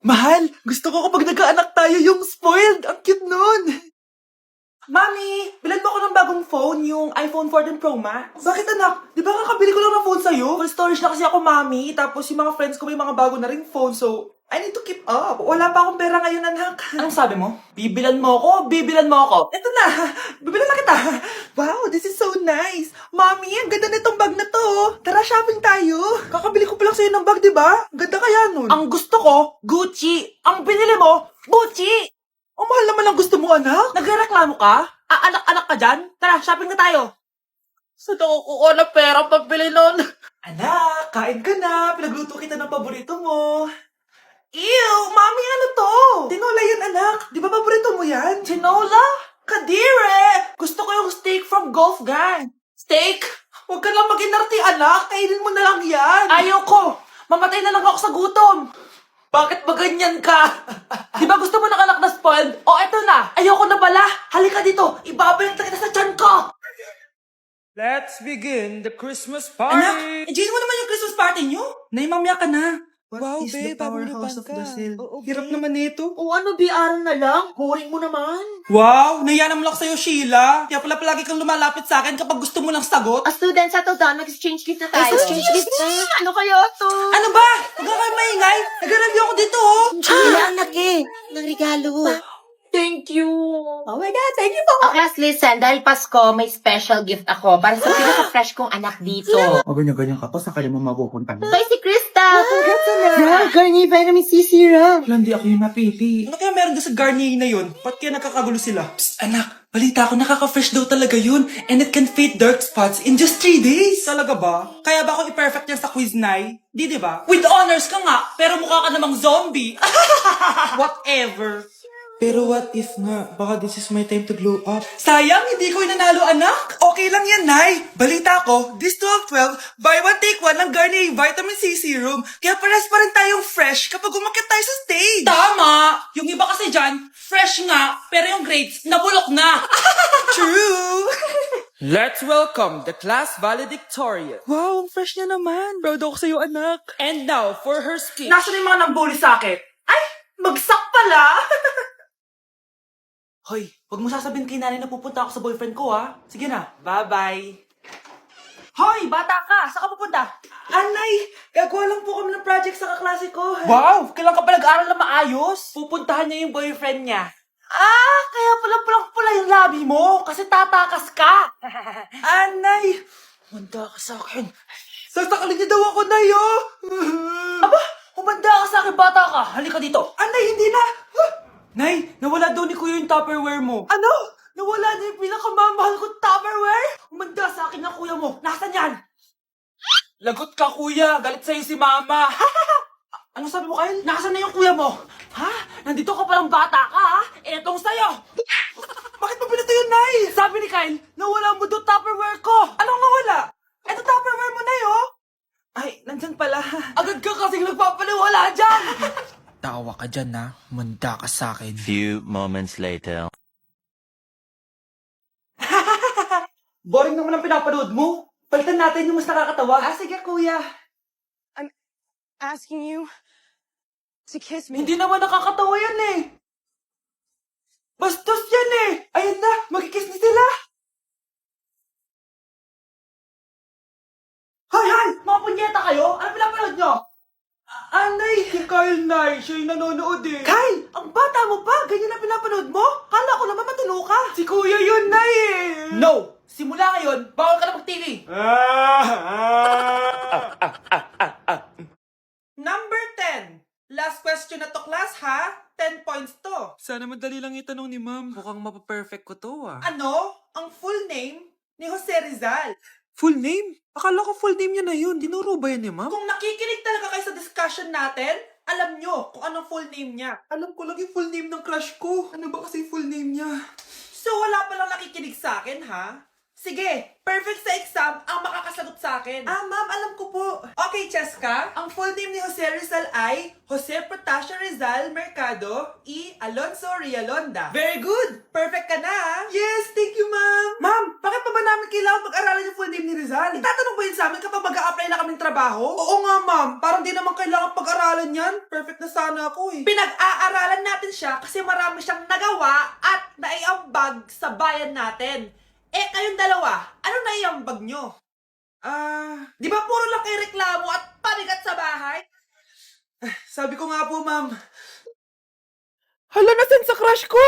Mahal, gusto ko kapag nagkaanak tayo yung spoiled. Ang cute nun. Mami, bilan mo ako ng bagong phone, yung iPhone 14 Pro Max. Bakit anak? Di ba kakabili ko lang ng phone sa'yo? Full storage na kasi ako, mami. Tapos yung mga friends ko may mga bago na ring phone, so I need to keep up. Wala pa akong pera ngayon, anak. Anong sabi mo? Bibilan mo ako? Bibilan mo ako? Eto na, bibilan na kita. Wow, this is so nice. Mami, ang ganda nitong bag na to. Tara, shopping tayo. Kakabili ko pa lang sa'yo ng bag, di ba? Ang ganda kaya nun. Ang gusto ko, Gucci. Ang binili mo, Gucci. Ang mahal naman ang gusto mo, anak. Nagreklamo ka? Anak-anak ka dyan? Tara, shopping na tayo. Saan ako kukuha ng pera pambili nun? Anak, kain ka na. Pinagluto kita ng paborito mo. Ew, mami, ano to? Tinola yun, anak. Di ba paborito mo yan? Tinola? Kadire! Gusto ko yung steak from Golf Gang. Steak? Huwag ka lang mag-inarti, anak. Kainin mo na lang yan. Ayoko. Mamatay na lang ako sa gutom. Bakit ba ganyan ka? Di ba gusto mo ng anak na spoiled? O, eto na. Ayoko na pala. Halika dito. Ibabalot na kita sa tiyan ko. Let's begin the Christmas party! Anak, enjoy mo naman yung Christmas party nyo. Naimamya ka na. Wow, What is babe, the powerhouse of ka. Brazil? Oo, Hirap babe. naman nito. O ano, BR na lang? Boring mo naman. Wow, nahiya naman ako sa'yo, Sheila. Kaya pala palagi kang lumalapit sa akin kapag gusto mo ng sagot. A student settle down, mag-exchange gift na tayo. Exchange gift na? Ano kaya to? Ano ba? Huwag ka kayo maingay. Nag-review ako dito, oh. Sheila, anak eh. Ng regalo. Thank you. Oh my God, thank you po. Class, listen. Dahil Pasko, may special gift ako para sa pinaka-fresh kong anak dito. O, ganyan-ganyan ka pa. Saan ka naman mapupunta mo? Ito ay si Krista. Congrats Wow, Garnier Vitamin C Serum. Wala, hindi ako yung napili. Ano kaya meron doon sa Garnier na yun? Ba't kaya nakakagulo sila? Psst, anak. Balita ko, nakaka-fresh daw talaga yun. And it can fade dark spots in just 3 days. Talaga ba? Kaya ba ako i-perfect yan sa quiz, Nay? Di ba? With honors ka nga, pero mukha ka namang zombie. Whatever. Pero what if nga, baka this is my time to glow up. Sayang, hindi ko inanalo, anak. Okay lang yan, Nay. Balita ko, this 12-12, buy one take one ng Garnier Vitamin C Serum. Kaya pares pa rin tayong fresh kapag umakyat tayo sa stage. Tama! Yung iba kasi dyan, fresh nga, pero yung grades, nabulok na. True! Let's welcome the class valedictorian. Wow, ang fresh niya naman. Proud ako sa'yo, anak. And now for her speech. Nasaan yung mga nambuli sa akin? Ay, bagsak pala! Hoy, huwag mo sasabihin kay nanay na pupunta ako sa boyfriend ko, ha? Sige na, bye-bye. Hoy, bata ka! Saan ka pupunta? Anay, gagawa lang po kami ng project sa kaklase ko. Wow, kailan ka pa nag-aaral na maayos? Pupuntahan niya yung boyfriend niya. Ah, kaya pala pulang-pula yung labi mo kasi tatakas ka. Anay, humanda ka sa akin. Sasakalin niya daw ako, Nay, oh. Aba, humanda ka sa akin, bata ka. Halika dito. Anay, hindi na. Nay, nawala daw ni Kuya yung Tupperware mo. Ano? Nawala na yung pinakamamahal kong Tupperware? Umanda sa akin ng kuya mo. Nasaan yan? Lagot ka, kuya. Galit sa'yo si mama. Ano sabi mo, Kyle? Nasaan na yung kuya mo? Ha? Nandito ka palang bata ka, ha? Etong sa'yo. Bakit mo pinito yun, Nay? Sabi ni Kyle, nawala mo doon Tupperware ko. Anong nawala? Eto Tupperware mo, Nay, oh. Ay, nandyan pala. Agad ka kasing nagpapaliwala dyan. Tawa ka dyan, ha? Manda ka sa akin. Few moments later. Boring naman ang pinapanood mo. Palitan natin yung mas nakakatawa. Ah, sige, kuya. Asking you to kiss me. Hindi naman nakakatawa yan eh. Bastos yan eh. Ayun na, magkikiss na sila. Hay! Mga punyeta kayo? Ano pinapanood nyo? Anay! Si Kyle, Nay. Siya yung nanonood eh. Kyle! Ang bata mo pa? Ganyan na pinapanood mo? Kala ko naman matino ka. Si Kuya yun, Nay eh. No! Simula ngayon, bawal ka na mag-TV. Number 10. Last question na to, class, ha? 10 points to. Sana madali lang itanong ni ma'am. Mukhang mapaperfect ko to, ah. Ano? Ang full name ni Jose Rizal. Full name? Akala ko full name niya na yun. Dinuro ba yan ni ma'am? Kung nakikinig talaga kayo sa discussion natin, alam nyo kung anong full name niya. Alam ko lang yung full name ng crush ko. Ano ba kasi full name niya? So wala palang nakikinig sa akin, ha? Sige, perfect sa exam ang makakasagot sa akin. Ah, ma'am, alam ko po. Okay, Cheska, ang full name ni Jose Rizal ay Jose Protasio Rizal Mercado E. Alonso Rialonda. Very good! Perfect ka na, ah. Yes, thank you, ma'am. Ma'am, bakit pa ba namin kailangan pag-aralan yung full name ni Rizal? Itatanong ba yun sa amin kapag mag-a-apply na kaming trabaho? Oo nga, ma'am. Parang di naman kailangan pag-aralan yan. Perfect na sana ako eh. Pinag-aaralan natin siya kasi marami siyang nagawa at naiambag sa bayan natin. Eh, kayong dalawa, ano naiambag nyo? Di ba puro lang kayo reklamo at panigat sa bahay? Sabi ko nga po, ma'am. Hala, nasan sa crush ko?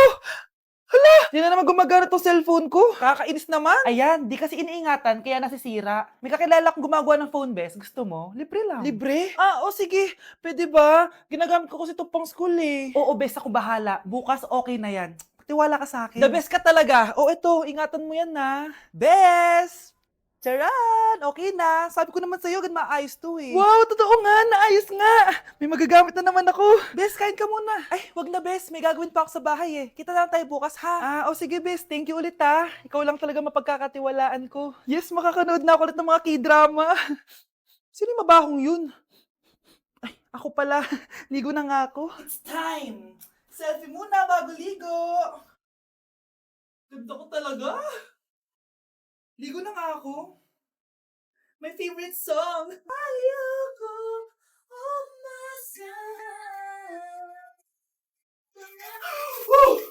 Hala! Di na naman gumagana tong cellphone ko. Kakainis naman. Ayan, di kasi iniingatan, kaya nasisira. May kakilala akong gumagawa ng phone best. Gusto mo? Libre lang. Libre? O sige. Pwede ba? Ginagamit ko kasi ito pang school eh. Oo, best. Ako bahala. Bukas okay na yan. Tiwala ka sa akin. The best ka talaga. Ito, ingatan mo yan na. Best! Charan! Okay na. Sabi ko naman sa'yo, gan maayos to eh. Wow, totoo nga. Naayos nga. May magagamit na naman ako. Bes, kain ka muna. Ay, wag na Bes. May gagawin pa ako sa bahay eh. Kita na lang tayo bukas ha. Sige Bes. Thank you ulit ha. Ikaw lang talaga mapagkakatiwalaan ko. Yes, makakanood na ako ulit ng mga K-drama. Sino yung mabahong yun? Ay, ako pala. Ligo na nga ako. It's time. Selfie muna bago ligo. Ganda ko talaga. Ligo na nga ako. My favorite song. Ayoko umasan. Woo!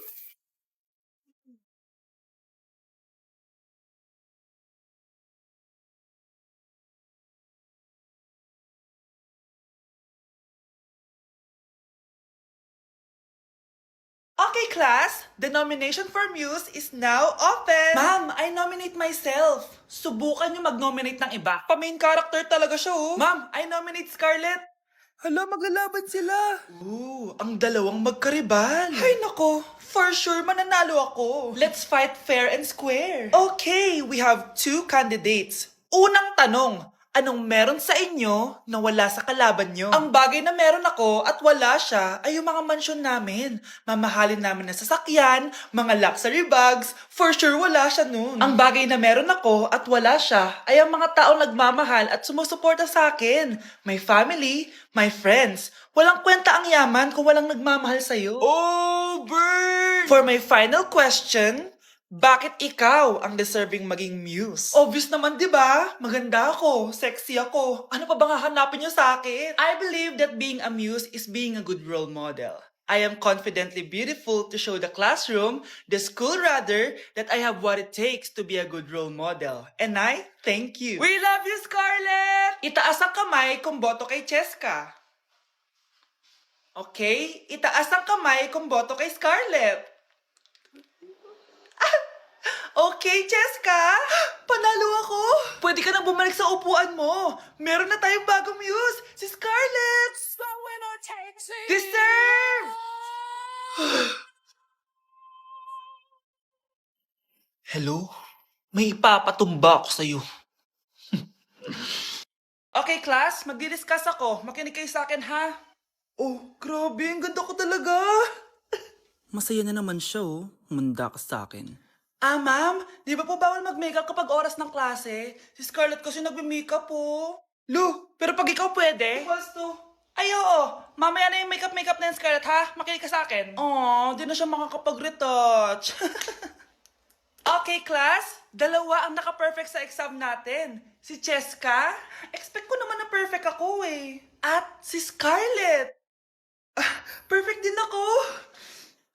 Okay, class. The nomination for Muse is now open. Ma'am, I nominate myself. Subukan niyo mag-nominate ng iba. Pa-main character talaga siya, oh. Ma'am, I nominate Scarlett. Hala, maglalaban sila. Ooh, ang dalawang magkaribal. Ay, nako. For sure, mananalo ako. Let's fight fair and square. Okay, we have 2 candidates. Unang tanong. Anong meron sa inyo na wala sa kalaban nyo? Ang bagay na meron ako at wala siya ay yung mga mansyon namin. Mamahalin namin na sasakyan, mga luxury bags, for sure wala siya nun. Ang bagay na meron ako at wala siya ay ang mga taong nagmamahal at sumusuporta sa akin. My family, my friends. Walang kwenta ang yaman kung walang nagmamahal sa'yo. Oh, burn! For my final question, bakit ikaw ang deserving maging muse? Obvious naman, di ba? Maganda ako, sexy ako. Ano pa bang hahanapin niyo sa akin? I believe that being a muse is being a good role model. I am confidently beautiful to show the classroom, the school rather, that I have what it takes to be a good role model. And I thank you. We love you, Scarlett! Itaas ang kamay kung boto kay Cheska. Okay? Itaas ang kamay kung boto kay Scarlett. Okay, Cheska! Panalo ako! Pwede ka nang bumalik sa upuan mo. Meron na tayong bagong muse, si Scarlett! Deserve! Hello? May ipapatumba ako sa'yo. Okay, class. Magdi-discuss ako. Makinig kayo sa akin, ha? Oh, grabe. Ang ganda ko talaga. Masaya na naman siya, oh. Manda ka sa akin. Ma'am, di ba po bawal mag-makeup kapag oras ng klase? Si Scarlett kasi nagme-makeup po. Lu, pero pag ikaw pwede? Equals to. Ay, oo. Mamaya na yung makeup na yung Scarlett, ha? Makinig ka sa akin. Aww, di na siya makakapag-retouch. Okay, class. 2 ang naka-perfect sa exam natin. Si Cheska. Expect ko naman na perfect ako, eh. At si Scarlett. Perfect din ako.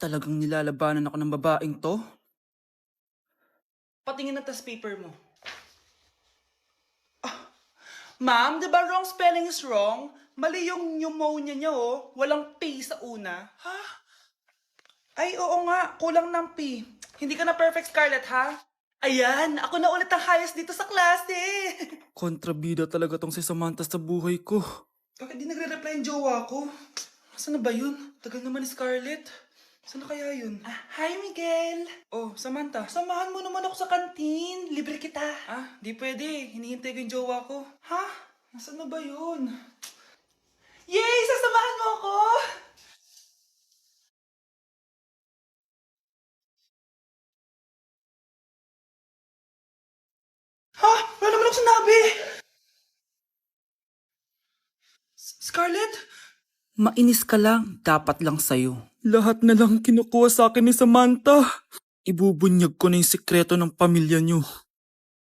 Talagang nilalabanan ako ng babaeng to? Patingin na tas paper mo. Ma'am, di ba wrong spelling is wrong? Mali yung pneumonia niya, oh. Walang P sa una. Ha? Ay, oo nga. Kulang ng P. Hindi ka na perfect, Scarlett, ha? Ayan, ako na ulit ang highest dito sa klase. Kontrabida talaga tong si Samantha sa buhay ko. Bakit di nagre-reply yung jowa ko? Saan na ba yun? Tagal naman ni Scarlett. Saan na kaya yun? Hi, Miguel! Oh, Samantha, samahan mo naman ako sa kantin. Libre kita. Di pwede. Hinihintay ko yung jowa ko. Ha? Nasaan na ba yun? Yay! Sasamahan mo ako! Anong sinabi? Scarlett? Mainis ka lang, dapat lang sa'yo. Lahat na lang kinukuha sa akin ni Samantha. Ibubunyag ko na yung sikreto ng pamilya niyo.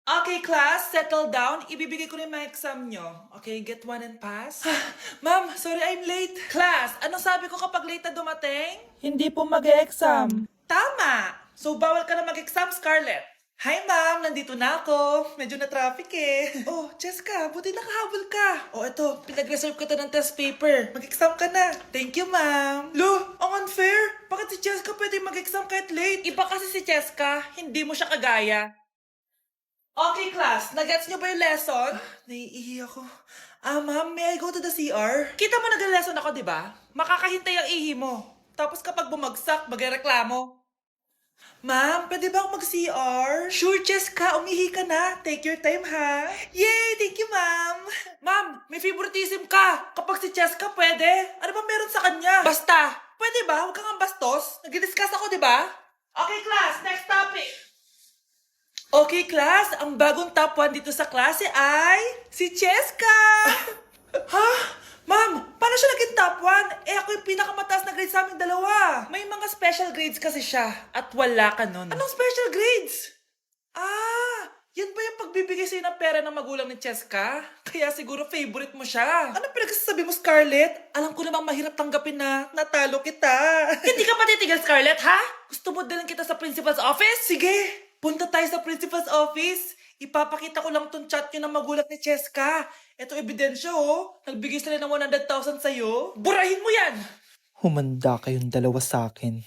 Okay, class, settle down. Ibibigay ko na yung mga exam nyo. Okay, get one and pass. Ma'am, sorry I'm late. Class, anong sabi ko kapag late na dumating? Hindi po mag-exam. Tama! So, bawal ka na mag-exam, Scarlett. Hi, ma'am. Nandito na ako. Medyo na-traffic eh. Oh, Jessica, buti nakahabol ka. Oh, eto, pinag-reserve ko to ng test paper. Mag-exam ka na. Thank you, ma'am. Lo, ang unfair. Bakit si Jessica pwede mag-exam kahit late? Iba kasi si Jessica, hindi mo siya kagaya. Okay, class. Nagets niyo ba yung lesson? Naiihi ako. Ma'am, may I go to the CR? Kita mo nag-lesson ako, di ba? Makakahintay ang ihi mo. Tapos kapag bumagsak, magreklamo. Ma'am, pwede ba ako mag-CR? Sure, Jessica. Umihi ka na. Take your time, ha? Yay! Thank you, ma'am. Ma'am, may favoritism ka. Kapag si Jessica, pwede. Ano ba meron sa kanya? Basta. Pwede ba? Huwag kang bastos. Nag-discuss ako, di ba? Okay, class. Next topic. Okay, class. Ang bagong top 1 dito sa klase ay si Cheska! Ha? Ma'am, paano siya naging top 1? Eh, ako yung pinakamataas na grade sa aming dalawa. May mga special grades kasi siya at wala ka nun. Anong special grades? Yan ba yung pagbibigay sa'yo ng pera ng magulang ni Cheska? Kaya siguro favorite mo siya. Ano pinagsasabi mo, Scarlett? Alam ko namang mahirap tanggapin na natalo kita. Hindi ka pa titigil, Scarlett, ha? Gusto mo dalhin kita sa principal's office? Sige, punta tayo sa principal's office. Ipapakita ko lang tong chat nyo ng magulang ni Cheska. Ito ebidensya, oh. Nagbigay sila ng 100,000 sa'yo. Burahin mo yan! Humanda kayong dalawa sa akin.